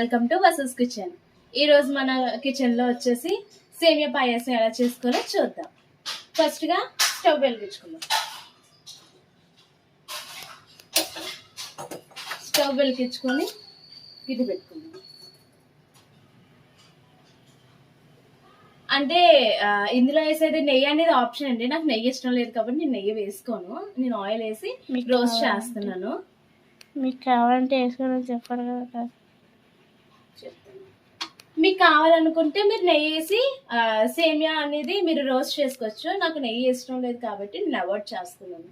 Welcome to వసూస్ kitchen. ఈరోజు మన కిచెన్లో వచ్చేసి సేమియా పాయసం ఎలా చేసుకోవాలో చూద్దాం. ఫస్ట్గా స్టవ్ వెలిగించుకుందాం. స్టవ్ వెలిగించుకొని గిన్నె పెట్టుకుందాం. అంటే ఇందులో వేసేది నెయ్యి అనేది ఆప్షన్ అండి. నాకు నెయ్యి ఇష్టం లేదు కాబట్టి నేను నెయ్యి వేసుకోను. నేను ఆయిల్ వేసి రోస్ట్ చేస్తున్నాను. మీకు కావాలంటే వేసుకోవడం చెప్పారు కదా. మీకు కావాలనుకుంటే మీరు నెయ్యి వేసి సేమియా అనేది మీరు రోస్ట్ చేసుకోవచ్చు. నాకు నెయ్యి ఇష్టం లేదు కాబట్టి నేను అవాయిడ్ చేస్తున్నాను.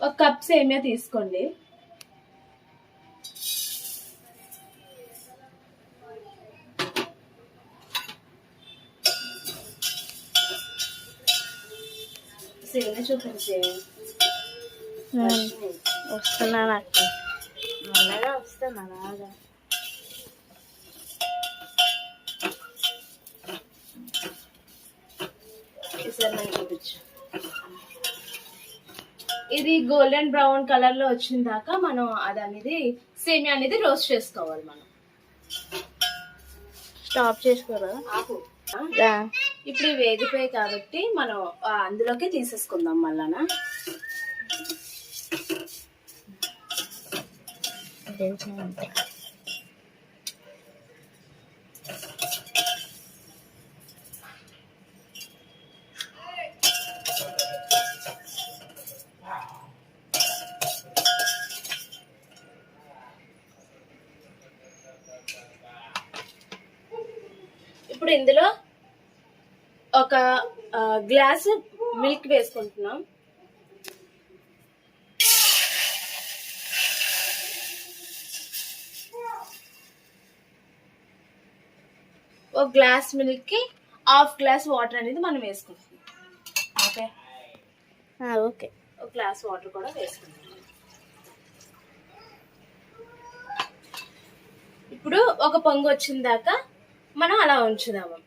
ఒక కప్ సేమియా తీసుకోండి. సేమియా చూపించే వస్తున్నాను అక్క, అలాగా వస్తాను అలాగా. చూపించు. ఇది గోల్డెన్ బ్రౌన్ కలర్ లో వచ్చిన దాకా మనం అది అనేది సేమియా అనేది రోస్ట్ చేసుకోవాలి. మనం స్టాప్ చేసుకోరా? ఇప్పుడు వేగిపోయాయి కాబట్టి మనం అందులోకి తీసేసుకుందాం. మళ్ళానా ఇప్పుడు ఇందులో ఒక గ్లాసు మిల్క్ వేసుకుంటున్నాం. ఒక గ్లాస్ మిల్క్ కి హాఫ్ గ్లాస్ వాటర్ అనేది మనం వేసుకుంటున్నాం. ఓకే ఓకే, ఒక గ్లాస్ వాటర్ కూడా వేసుకుంటున్నాం. ఇప్పుడు ఒక పొంగు వచ్చిన దాకా మనం అలా ఉంచుదాము.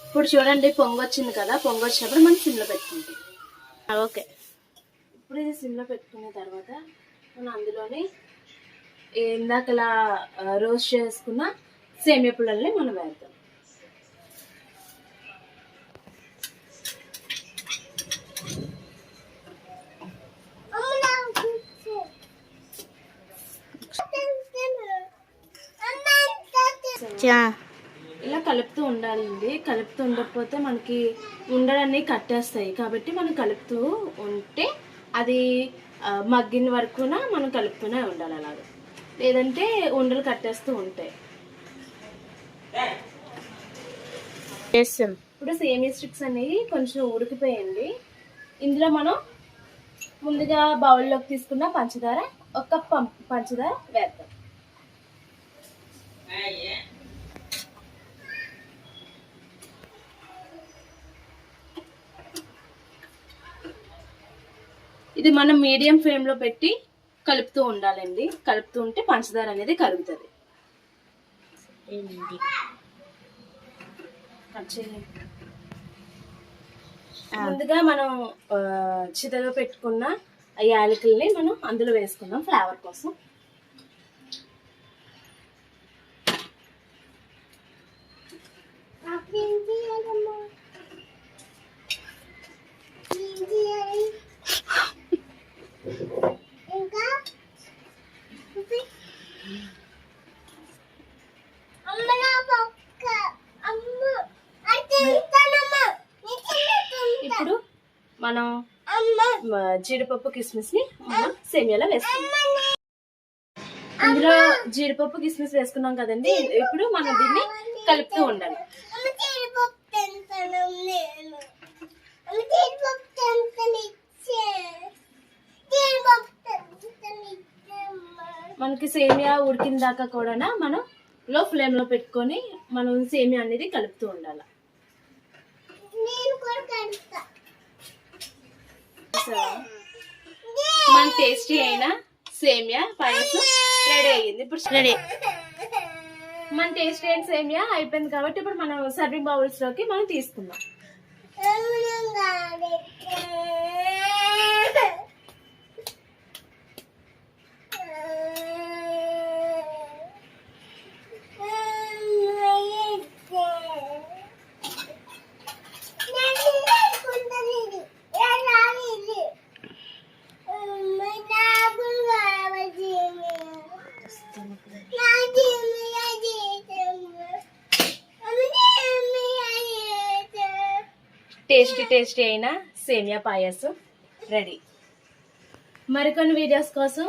ఇప్పుడు చూడండి పొంగు వచ్చింది కదా. పొంగు వచ్చినప్పుడు మనం సిమ్లో పెట్టుకుంటాం. ఓకే, ఇప్పుడు ఇది సిమ్లో పెట్టుకున్న తర్వాత మనం అందులోని ఇందాకలా రోస్ట్ చేసుకున్న సేమియా పుల్లల్ని మనం వేద్దాం. ఇలా కలుపుతూ ఉండాలండి. కలుపుతూ ఉండకపోతే మనకి ఉండలన్నీ కట్టేస్తాయి. కాబట్టి మనం కలుపుతూ ఉంటే అది మగ్గిన వరకున మనం కలుపుతూనే ఉండాలి. అలాగే లేదంటే ఉండలు కట్టేస్తూ ఉంటాయి. ఇప్పుడు సేమియా స్టిక్స్ అనేవి కొంచెం ఉడికిపోయండి. ఇందులో మనం ముందుగా బౌల్లోకి తీసుకున్న పంచదార, ఒక కప్ పంచదార వేద్దాం. ఇది మనం మీడియం ఫ్లేమ్ లో పెట్టి కలుపుతూ ఉండాలండి. కలుపుతూ ఉంటే పంచదార అనేది కరుగుతుంది. ముందుగా మనం చితలో పెట్టుకున్న యాలకుల్ని మనం అందులో వేసుకుందాం ఫ్లేవర్ కోసం. ఇప్పుడు మనం జీడిపప్పు కిస్మిస్ ని మనం సేమియాలో వేసుకుంటాం. ఇందులో జీడిపప్పు కిస్మిస్ వేసుకున్నాం కదండి. ఇప్పుడు మనం దీన్ని కలుపుతూ ఉండాలి. మనకి సేమియా ఉడికిన దాకా కూడా మనం లో ఫ్లేమ్ లో పెట్టుకొని మనం సేమియా అనేది కలుపుతూ ఉండాలి. మన టేస్టీ అయిన సేమియా పాయసం రెడీ అయ్యింది. ఇప్పుడు రెడీ మన టేస్టీ అయిన సేమియా అయిపోయింది కాబట్టి ఇప్పుడు మనం సర్వింగ్ బౌల్స్ లోకి మనం తీసుకుందాం. టేస్టీ అయిన సేమియా పాయసం రెడీ. మరికొన్ని వీడియోస్ కోసం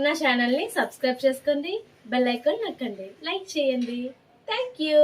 నా ఛానల్ని సబ్స్క్రైబ్ చేసుకోండి, బెల్ ఐకాన్ నొక్కండి, లైక్ చేయండి. Thank you.